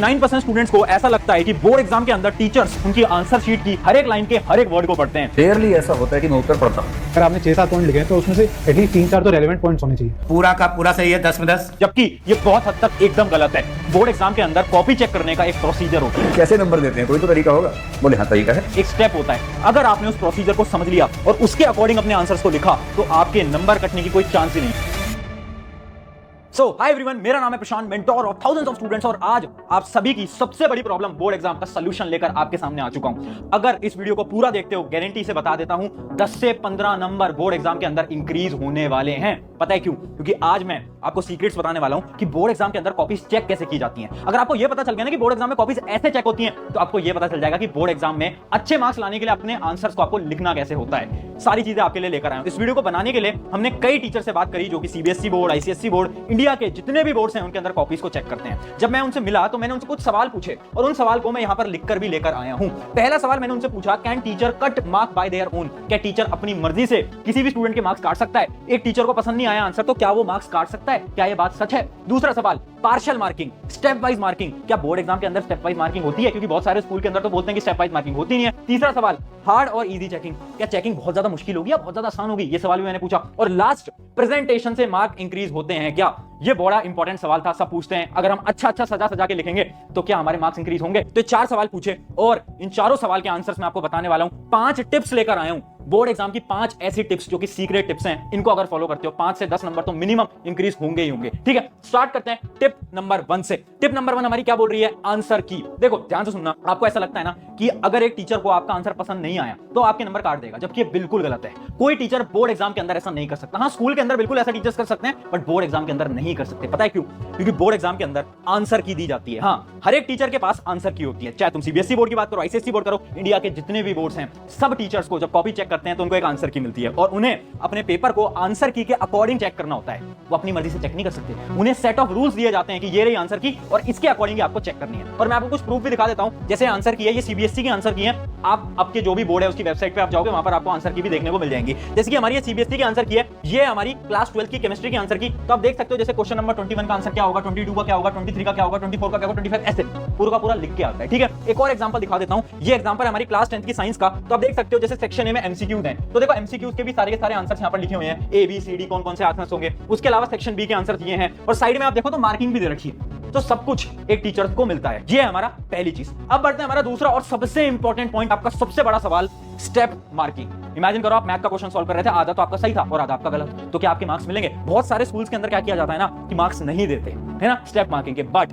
9% students को ऐसा लगता है कि बोर्ड एग्जाम के अंदर टीचर्स उनकी आंसर शीट की हर एक लाइन के हर एक वर्ड को पढ़ते हैं। रेयरली ऐसा होता है कि मैं उत्तर पढ़ता हूँ। अगर आपने 6-7 पॉइंट लिखे हैं तो उसमें से एटलीस्ट 3-4 तो रेलेवेंट पॉइंट्स होने चाहिए। पूरा का पूरा सही है, 10 में 10। जबकि ये बहुत हद तक एकदम गलत है। बोर्ड एग्जाम के अंदर कॉपी चेक करने का एक प्रोसीजर होता है। कैसे नंबर देते हैं, कोई तो तरीका होगा? बोले हाँ तरीका है। एक स्टेप होता है। अगर आपने उस प्रोसीजर को समझ लिया और उसके अकॉर्डिंग अपने आंसर्स को लिखा तो आपके नंबर कटने की कोई चांस ही नहीं। सो हाय एवरीवन, मेरा नाम है Prashant, mentor of thousands of students, और आज आप सभी की सबसे बड़ी प्रॉब्लम बोर्ड एग्जाम का सॉल्यूशन लेकर आपके सामने आ चुका हूं। अगर इस वीडियो को पूरा देखते हो, गारंटी से बता देता हूं 10 से 15 नंबर बोर्ड एग्जाम के अंदर इंक्रीज होने वाले हैं। पता है क्यों? क्योंकि आज मैं आपको सीक्रेट्स बताने वाला हूं कि बोर्ड एग्जाम के अंदर कॉपीज चेक कैसे की जाती हैं। अगर आपको यह पता चल गया ना कि बोर्ड एग्जाम में कॉपीज ऐसे चेक होती हैं, तो आपको यह पता चल जाएगा कि बोर्ड एग्जाम में अच्छे मार्क्स लाने के लिए अपने आंसर्स को आपको लिखना कैसे होता है। सारी चीजें आपके लिए लेकर आया हूं। इस वीडियो को बनाने के लिए हमने कई टीचर से बात करी जो कि CBSE board, ICSE board, India के जितने भी बोर्ड्स हैं उनके अंदर कॉपीज को चेक करते हैं। जब मैं उनसे मिला तो मैंने उनसे कुछ सवाल पूछे और उन सवाल को मैं यहां पर लिखकर भी लेकर आया हूं। पहला सवाल मैंने उनसे पूछा, can teacher cut mark bye their own? क्या टीचर अपनी मर्जी से किसी भी स्टूडेंट के मार्क्स काट सकता है? एक टीचर को पसंद नहीं आया आंसर तो क्या वो मार्क्स काट सकता है? क्या यह बात सच है? दूसरा सवाल, partial marking, step wise marking, क्या बोर्ड एग्जाम के अंदर स्टेप वाइज मार्किंग होती है? क्योंकि बहुत सारे स्कूल के अंदर तो बोलते हैं कि स्टेप वाइज मार्किंग होती नहीं है। तीसरा सवाल, हार्ड और इजी चेकिंग, क्या चेकिंग बहुत ज्यादा मुश्किल होगी या बहुत ज्यादा आसान होगी? ये सवाल भी मैंने पूछा। और लास्ट, प्रेजेंटेशन से मार्क इंक्रीज होते हैं क्या? ये बड़ा इंपॉर्टेंट सवाल था, सब पूछते हैं। अगर हम अच्छा सजा सजा के लिखेंगे तो क्या हमारे मार्क्स इंक्रीज होंगे? तो 4 सवाल पूछे और इन चारों सवाल के आंसर्स मैं आपको बताने वाला हूं। 5 टिप्स लेकर आया हूं, बोर्ड एग्जाम की 5 ऐसी टिप्स जो कि सीक्रेट टिप्स हैं। इनको अगर फॉलो करते हो 5 से 10 नंबर तो मिनिमम इंक्रीज होंगे ही होंगे। ठीक है, स्टार्ट करते हैं टिप नंबर 1 से। टिप नंबर 1 हमारी क्या बोल रही है? आंसर की। देखो ध्यान से सुनना। आपको ऐसा लगता है ना कि अगर एक टीचर को आपका आंसर पसंद नहीं आया तो आपके नंबर काट देगा, जबकि ये बिल्कुल गलत है। कोई टीचर बोर्ड एग्जाम के अंदर ऐसा नहीं कर सकता। हाँ, स्कूल के अंदर बिल्कुल ऐसा टीचर्स कर सकते हैं, बट बोर्ड एग्जाम के अंदर नहीं कर सकते। पता है क्यों? क्योंकि बोर्ड एग्जाम के अंदर आंसर की दी जाती है। हाँ, हर एक टीचर के पास आंसर की होती है। चाहे तुम सीबीएसई बोर्ड की बात करो, आईसीएसई बोर्ड करो, इंडिया के जितने भी बोर्ड्स हैं, सब टीचर्स को जब कॉपी चेक करते हैं तो उनको एक आंसर की मिलती है और उन्हें अपने पेपर को आंसर की के अकॉर्डिंग चेक करना होता है। वो अपनी मर्जी से चेक नहीं कर सकते। उन्हें सेट ऑफ रूल्स दिए जाते हैं कि ये रही आंसर की और इसके अकॉर्डिंग आपको चेक करनी है। और मैं आपको कुछ प्रूफ भी दिखा देता हूं। जैसे आंसर की है, ये सीबीएसई की आंसर की है। आप आपके जो भी बोर्ड है उसकी वेबसाइट पे आप जाओगे, वहां पर आपको आंसर की भी देखने को मिल जाएंगी। जैसे कि हमारी ये सीबीएसई की आंसर की है, ये हमारी क्लास 12 की केमिस्ट्री की आंसर की। तो आप देख सकते हो जैसे क्वेश्चन नंबर 21 का आंसर क्या होगा, 22 का क्या होगा, 23 का क्या होगा, 24 का क्या होगा, 25 ऐसे पूरा का पूरा लिख के आता है। ठीक है, एक और एग्जांपल दिखा देता हूं। ये एग्जांपल हमारी क्लास 10 की साइंस का। तो आप देख सकते हो जैसे सेक्शन ए में एमसीक्यूज हैं, तो देखो एमसीक्यूज के भी सारे के सारे आंसर्स यहां पर लिखे हुए हैं। ए बी सी डी कौन कौन से आंसर्स होंगे। उसके अलावा सेक्शन बी के आंसर दिए हैं और साइड में आप देखो तो मार्किंग भी दे रखी है। तो सब कुछ एक टीचर को मिलता है। ये है हमारा पहली चीज। अब बढ़ते हैं हमारा दूसरा और सबसे इंपॉर्टेंट पॉइंट, आपका सबसे बड़ा सवाल, स्टेप मार्किंग। इमेजिन करो आप मैथ का क्वेश्चन सॉल्व कर रहे थे, आधा तो आपका सही था और आधा आपका गलत, तो क्या आपके मार्क्स मिलेंगे? बहुत सारे स्कूल्स के अंदर क्या किया जाता है ना कि मार्क्स नहीं देते, है ना, स्टेप मार्किंग के। बट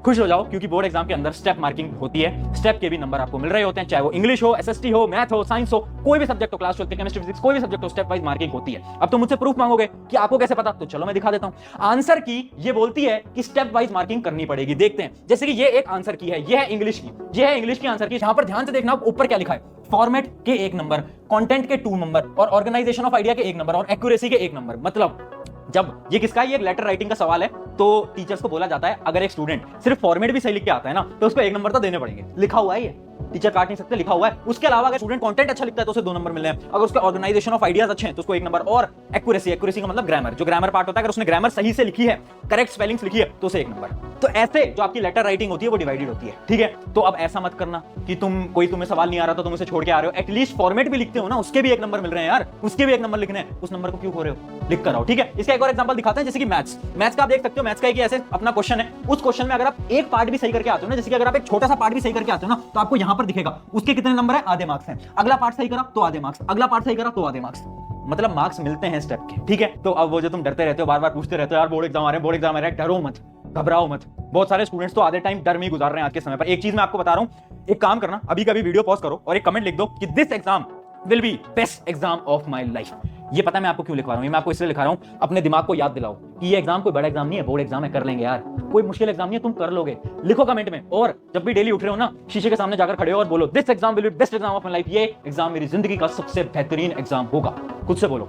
खुश हो जाओ क्योंकि बोर्ड एग्जाम के अंदर स्टेप मार्किंग होती है। स्टेप के भी नंबर आपको मिल रहे होते हैं, चाहे वो इंग्लिश हो, एसएसटी हो, मैथ हो, साइंस हो, कोई भी सब्जेक्ट हो, क्लास 12 केमिस्ट्री, फिजिक्स, कोई भी सब्जेक्ट हो, स्टेप वाइज मार्किंग होती है। अब तो मुझसे प्रूफ मांगोगे कि आपको कैसे पता, तो चलो मैं दिखा देता हूं। आंसर की ये बोलती है कि स्टेप वाइज मार्किंग करनी पड़ेगी। देखते हैं, जैसे कि ये एक आंसर की है, ये है इंग्लिश की, ये है इंग्लिश की आंसर की। यहां पर ध्यान से देखना ऊपर क्या लिखा है, फॉर्मेट के 1 नंबर, कंटेंट के 2 नंबर और ऑर्गेनाइजेशन ऑफ आइडिया के 1 नंबर और एक्यूरेसी के 1 नंबर। मतलब जब ये किसका है, ये एक लेटर राइटिंग का सवाल है, तो टीचर्स को बोला जाता है अगर एक स्टूडेंट सिर्फ फॉर्मेट भी सही लिख के आता है ना तो उसको 1 नंबर तो देने पड़ेंगे। लिखा हुआ है, ये टीचर काट नहीं सकते, लिखा हुआ है। उसके अलावा अगर स्टूडेंट कंटेंट अच्छा लिखता है तो उसे 2 नंबर मिल रहे हैं। अगर उसके ऑर्गेनाइजेशन ऑफ आइडियाज अच्छे हैं तो उसको 1 नंबर। और एक्यूरेसी, एक्यूरेसी का मतलब ग्रामर, जो ग्रामर पार्ट होता है, अगर उसने ग्रामर सही से लिखी है, करेक्ट स्पेलिंग्स लिखी है, तो उसे 1 नंबर। तो ऐसे जो आपकी लेटर राइटिंग होती है वो डिवाइडेड होती है। ठीक है, तो अब ऐसा मत करना कि तुम्हें सवाल नहीं आ रहा तो तुम उसे छोड़ के आ रहे हो। एटलीस्ट फॉर्मेट भी लिखते हो ना, उसके भी 1 नंबर मिल रहे हैं यार, उसके भी 1 नंबर लिखने हैं, उस नंबर को क्यों खो रहे हो? लिख कर आओ। ठीक है, इसका एक और एग्जांपल दिखाते हैं, जैसे कि मैथ्स का आप देख सकते हो। मैथ्स का एक ऐसे अपना क्वेश्चन है, उस क्वेश्चन में अगर आप एक पार्ट भी सही करके आते हो ना, जैसे कि अगर आप एक छोटा सा पार्ट भी सही करके आते हो ना, तो आपको यहां पर दिखेगा उसके कितने नंबर है, आधे मार्क्स हैं। अगला पार्ट सही करा तो आधे मार्क्स, अगला पार्ट सही करा तो आधे मार्क्स, मतलब मार्क्स मिलते हैं स्टेप के। ठीक है, तो अब वो जो तुम डरते रहते हो, बार बार पूछते रहते हो यार बोर्ड एग्जाम आ रहे हैं, बोर्ड एग्जाम आ रहे हैं, डरो मत, घबराओ मत। बहुत सारे स्टूडेंट्स तो आधे टाइम डर में ही गुजार रहे हैं आज के समय पर। एक चीज मैं आपको बता रहा हूं, एक काम करना, अभी कभी वीडियो पॉज करो और एक कमेंट लिख दो कि this exam will be best exam of my life. ये पता है मैं आपको क्यों लिखवा रहा हूं, ये मैं आपको इसलिए लिखा रहा हूं, अपने दिमाग को याद दिलाओ कि ये एग्जाम कोई बड़ा एग्जाम नहीं है, बोर्ड एग्जाम है, कर लेंगे यार, कोई मुश्किल एग्जाम नहीं है, तुम कर लोगे। लिखो कमेंट में। और जब भी डेली उठ रहे हो ना, शीशे के सामने जाकर खड़े हो और बोलो this exam will be best exam of my life, ये एग्जाम मेरी जिंदगी का सबसे बेहतरीन एग्जाम होगा। खुद से बोलो,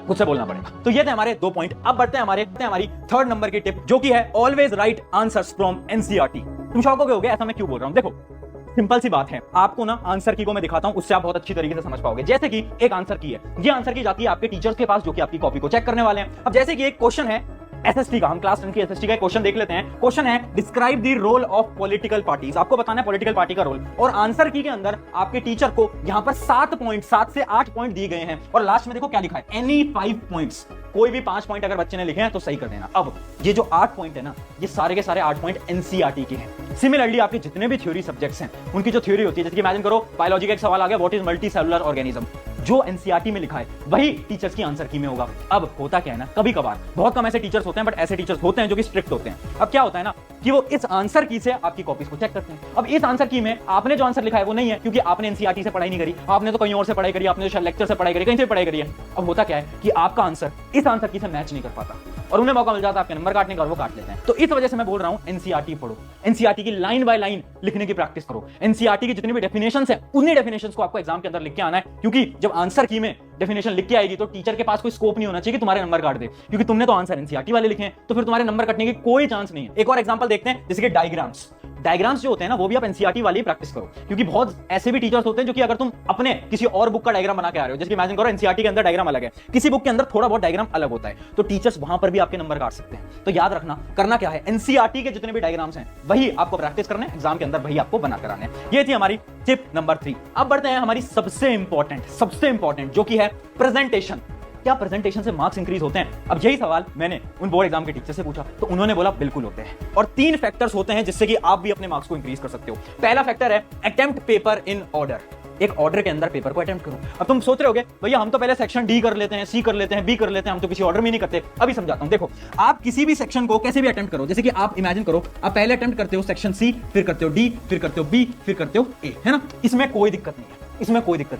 खुद से बोलना पड़ेगा। तो ये थे हमारे 2 पॉइंट। अब बढ़ते हैं हमारी 3rd नंबर की टिप, जो की है always right answers from NCERT. तुम शौक हो गए ऐसा मैं क्यों बोल रहा हूं? देखो सिंपल सी बात है, आपको ना आंसर की को मैं दिखाता हूं, उससे आप बहुत अच्छी तरीके से समझ पाओगे। जैसे कि एक आंसर की है, ये आंसर की जाती है आपके टीचर्स के पास जो कि आपकी कॉपी को चेक करने वाले हैं। अब जैसे कि एक क्वेश्चन है एसएसटी का, हम क्लास 10 की एसएसटी का क्वेश्चन देख लेते हैं। क्वेश्चन है describe the role of political parties. आपको बताना है पॉलिटिकल पार्टी का रोल, और आंसर की के अंदर आपके टीचर को यहां पर 7 से 8 पॉइंट दिए गए हैं, और लास्ट में देखो क्या लिखा है, एनी 5 पॉइंट्स। कोई भी 5 पॉइंट अगर बच्चे ने लिखे हैं तो सही कर देना। अब ये जो 8 पॉइंट है ना, ये सारे के सारे 8 पॉइंट एनसीईआरटी के हैं। सिमिलरली आपके जितने भी थ्योरी सब्जेक्ट्स हैं उनकी जो थ्योरी होती है, जैसे कि इमेजिन करो बायोलॉजी का एक सवाल आ गया, what is multi cellular organism, जो एनसीईआरटी में लिखा है वही टीचर्स की आंसर की में होगा। अब होता क्या है ना, कभी कभार बहुत कम ऐसे टीचर्स होते हैं, बट ऐसे टीचर्स होते हैं जो कि स्ट्रिक्ट होते हैं। अब क्या होता है ना कि वो इस आंसर की से आपकी कॉपीज को चेक करते हैं। अब इस आंसर की में आपने जो आंसर लिखा है वो नहीं है, क्योंकि आपने एनसीईआरटी से पढ़ाई नहीं करी, आपने तो कहीं और से पढ़ाई करी, आपने तो लेक्चर से पढ़ाई करी, कहीं से पढ़ाई करी है। अब होता क्या है कि आपका आंसर इस आंसर की से मैच नहीं कर पाता, और उन्हें मौका मिल जाता है आपके नंबर काटने का, और वो काट लेते हैं। तो इस वजह से मैं बोल रहा हूं एनसीईआरटी पढ़ो, एनसीईआरटी की लाइन बाय लाइन लिखने की प्रैक्टिस करो। एनसीईआरटी की जितनी भी डेफिनेशंस है उन्हीं डेफिनेशंस को आपको एग्जाम के अंदर लिख के आना है, क्योंकि जब आंसर की में डेफिनेशन लिख के आएगी तो टीचर के पास कोई स्कोप नहीं होना चाहिए कि तुम्हारे नंबर काट दे, क्योंकि तुमने तो आंसर एनसीईआरटी वाले लिखे हैं, तो फिर तुम्हारे नंबर कटने की कोई चांस नहीं है। एक और एग्जांपल देखते हैं, जैसे कि डायग्राम्स जो होते हैं ना, वो भी आप एनसीईआरटी वाले ही प्रैक्टिस करो, क्योंकि बहुत ऐसे भी टीचर्स होते हैं जो कि अगर तुम अपने किसी और बुक का डायग्राम बना के आ रहे हो, जैसे कि इमेजिन करो एनसीईआरटी के अंदर डायग्राम अलग है, किसी बुक के अंदर थोड़ा बहुत डायग्राम अलग होता है, तो टीचर्स वहां पर भी आपके नंबर काट सकते हैं। तो याद रखना, करना क्या है, एनसीईआरटी के जितने भी डायग्राम्स हैं वही आपको प्रैक्टिस करने, एग्जाम के अंदर वही आपको बना कर आने हैं। ये थी हमारी टिप नंबर 3। अब बढ़ते हैं हमारी सबसे इंपॉर्टेंट जो कि है प्रेजेंटेशन। क्या प्रेजेंटेशन से मार्क्स इंक्रीज होते हैं? अब यही सवाल मैंने उन बोर्ड एग्जाम के टीचर से पूछा, तो उन्होंने बोला बिल्कुल होते हैं, और 3 फैक्टर्स होते हैं जिससे कि आप भी अपने मार्क्स को इंक्रीज कर सकते हो। पहला फैक्टर है अटेम्प्ट पेपर इन ऑर्डर, एक ऑर्डर के अंदर पेपर को अटेम्प्ट करो। अब तुम सोच रहे होगे भैया हम तो पहले सेक्शन डी कर लेते हैं, सी कर लेते हैं, बी कर लेते हैं, हम तो किसी ऑर्डर में नहीं करते। अभी समझाता हूं, देखो आप किसी भी सेक्शन को कैसे भी अटेम्प्ट करो, जैसे कि आप इमेजिन करो आप पहले अटेम्प्ट करते हो सेक्शन सी, फिर करते हो डी, फिर करते हो बी, फिर करते हो ए, है ना, इसमें कोई दिक्कत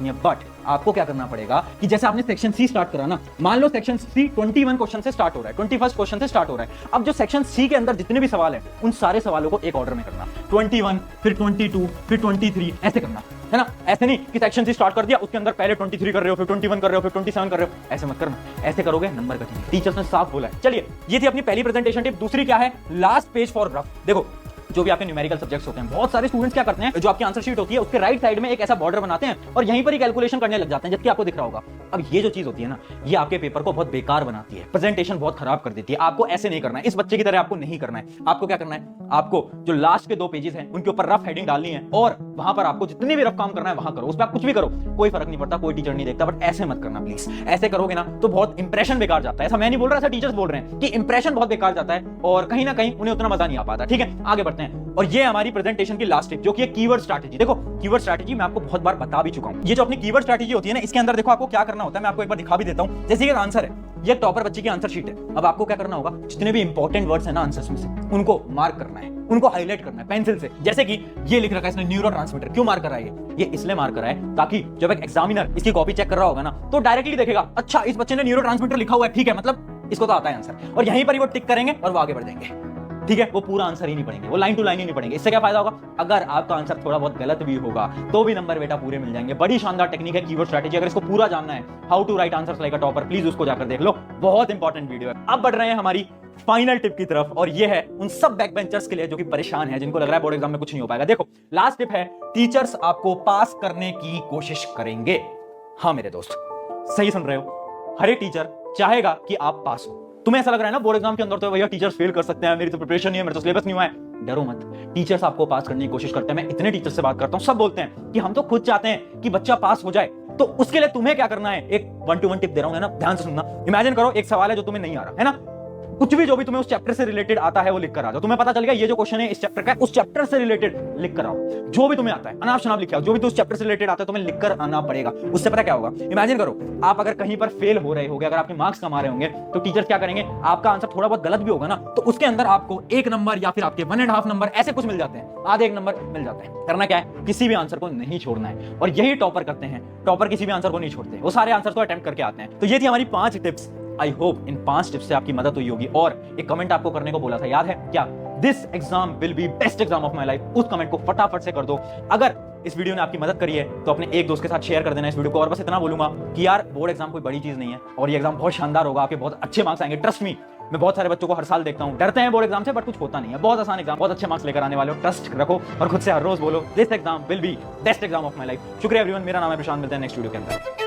नहीं है, बट आपको क्या करना पड़ेगा कि जैसे आपने सेक्शन सी स्टार्ट करा ना, मान लो सेक्शन सी 21 क्वेश्चन से स्टार्ट हो रहा है, 21 क्वेश्चन से स्टार्ट हो रहा है। अब जो सेक्शन सी के अंदर जितने भी सवाल हैं उन सारे सवालों को एक ऑर्डर में करना, 21 फिर 22 फिर 23 ऐसे करना, है ना। ऐसे नहीं कि सेक्शन सी स्टार्ट कर दिया, उसके अंदर पहले 23 कर रहे हो, फिर 21 कर रहे हो, फिर 27 कर रहे हो, ऐसे मत करना। ऐसे करोगे नंबर कटेंगे, टीचर्स ने साफ बोला है। चलिए, ये थी अपनी पहली प्रेजेंटेशन टिप। दूसरी क्या है, लास्ट पेज फॉर रफ। देखो जो भी आपके न्यूमेरिकल सब्जेक्ट्स होते हैं, बहुत सारे स्टूडेंट्स क्या करते हैं, जो आपकी आंसर शीट होती है उसके राइट साइड में एक ऐसा बॉर्डर बनाते हैं और यहीं पर ही कैलकुलेशन करने लग जाते हैं, जबकि आपको दिख रहा होगा। अब ये जो चीज होती है ना, ये आपके पेपर को बहुत बेकार बनाती है, प्रेजेंटेशन बहुत खराब कर देती है। आपको ऐसे नहीं करना है, इस बच्चे की तरह आपको नहीं करना है। आपको क्या करना है, आपको जो लास्ट के 2 पेजेस हैं उनके ऊपर रफ हेडिंग डालनी है, और वहां पर आपको जितने भी रफ काम करना है वहां करो, उस पर आप कुछ भी करो, कोई फर्क नहीं पड़ता, कोई टीचर नहीं देखता, बट ऐसे मत करना प्लीज। ऐसे करोगे ना तो बहुत इंप्रेशन बेकार जाता है। ऐसा मैं नहीं बोल रहा, ऐसा टीचर्स बोल रहे हैं कि इंप्रेशन बहुत बेकार जाता है, और कहीं ना कहीं उन्हें उतना मजा नहीं आ पाता। ठीक है, आगे बढ़ते हैं। और ये हमारी प्रेजेंटेशन की लास्ट टिप, जो कि है कीवर्ड स्ट्रैटेजी। देखो कीवर्ड स्ट्रैटेजी मैं आपको बहुत बार बता भी चुका हूं। ये जो अपनी कीवर्ड स्ट्रैटेजी होती है ना, इसके अंदर देखो आपको क्या करना होता है, मैं आपको एक बार दिखा भी देता हूं। जैसे ये आंसर है, ये टॉपर बच्चे की आंसर शीट है। अब आपको क्या करना होगा, जितने भी इंपॉर्टेंट वर्ड्स हैं ना आंसर्स में से, उनको मार्क करना है, उनको हाईलाइट करना है पेंसिल से। जैसे कि ये लिख रखा है इसने न्यूरोट्रांसमीटर, क्यों मार्क करा है ये इसलिए मार्क करा है ताकि जब एक एग्जामिनर इसकी कॉपी चेक कर रहा होगा ना, तो डायरेक्टली देखेगा अच्छा इस बच्चे ने न्यूरोट्रांसमीटर लिखा हुआ है, ठीक है, मतलब इसको तो आता है आंसर, और यहीं पर ही वो टिक करेंगे और वो आगे बढ़ जाएंगे। ठीक है, वो पूरा आंसर ही नहीं पढ़ेंगे, वो लाइन टू लाइन ही नहीं पढ़ेंगे। इससे क्या फायदा होगा, अगर आपका आंसर थोड़ा बहुत गलत भी होगा तो भी नंबर बेटा पूरे मिल जाएंगे। बड़ी शानदार टेक्निक है कीवर्ड स्ट्रैटेजी। अगर इसको पूरा जानना है, how to write answers like a topper, please उसको जाकर देख लो, बहुत इंपॉर्टेंट वीडियो है। अब बढ़ रहे हैं हमारी फाइनल टिप की तरफ, और ये है उन सब बैक बेंचर्स के लिए जो कि परेशान है, जिनको लग रहा है बोर्ड एग्जाम में कुछ नहीं हो पाएगा। देखो लास्ट टिप है, टीचर्स आपको पास करने की कोशिश करेंगे। हाँ मेरे दोस्त, सही सुन रहे हो, हर एक टीचर चाहेगा कि आप पास हो। तुम्हें ऐसा लग रहा है ना बोर्ड एग्जाम के अंदर तो भैया टीचर्स फेल कर सकते हैं, मेरी तो प्रिपरेशन नहीं है, मेरा तो सिलेबस नहीं हुआ है, डरो मत, टीचर्स आपको पास करने की कोशिश करते हैं। मैं इतने टीचर्स से बात करता हूं, सब बोलते हैं कि हम तो खुद चाहते हैं कि बच्चा पास हो जाए। तो उसके लिए तुम्हें क्या करना है, एक 1-to-1 टिप दे रहा हूं, है ना, ध्यान से सुनना। इमेजिन करो एक सवाल है जो तुम्हें नहीं आ रहा है ना, कुछ भी जो भी तुम्हें उस चैप्टर से रिलेटेड आता है वो लिख कर आ जाओ। तुम्हें पता चल गया ये जो क्वेश्चन है इस चैप्टर का, उस चैप्टर से रिलेटेड लिख कर आओ। जो भी तुम्हें आता है अनाप शनाप लिख आओ, जो भी तो उस चैप्टर से रिलेटेड आता है तुम्हें लिख कर आना पड़ेगा। उससे पता क्या होगा, इमेजिन करो आप अगर कहीं पर फेल हो रहे होगे, अगर आपके मार्क्स कम आ रहे होंगे, तो टीचर्स क्या करेंगे, आपका आंसर थोड़ा बहुत गलत भी होगा ना, तो उसके अंदर आपको 1 नंबर या फिर आपके 1.5 नंबर ऐसे कुछ मिल जाते हैं, आधे 1 नंबर मिल जाते हैं। करना क्या है, किसी भी आंसर को नहीं छोड़ना है, और यही टॉपर करते हैं। टॉपर किसी भी आंसर को नहीं छोड़ते, वो सारे आंसर को अटेम्प्ट करके आते हैं। तो ये थी हमारी 5 tips. I hope in 5 tips से आपकी मदद हुई होगी। और एक कमेंट आपको करने को बोला था, याद है क्या, this exam will be best exam of my life. उस कमेंट को फटाफट से कर दो। अगर इस वीडियो ने आपकी मदद करी है तो अपने एक दोस्त के साथ शेयर कर देना इस वीडियो को। और बस इतना बोलूंगा कि यार बोर्ड एग्जाम कोई बड़ी चीज नहीं है, और ये एग्जाम बहुत शानदार होगा, आपके बहुत अच्छे मार्क्स आएंगे, ट्रस्ट मी। मैं बहुत सारे बच्चों को हर साल देखता हूं, डरते हैं बोर्ड एग्जाम से, बट कुछ होता नहीं है, बहुत आसान एग्जाम, बहुत अच्छे मार्क्स लेकर आने वाले हो। ट्रस्ट रखो और खुद से हर रोज बोलो, this exam will be best exam of my life. शुक्रिया एवरीवन, मेरा नाम है प्रशांत, मिलते हैं नेक्स्ट वीडियो के अंदर।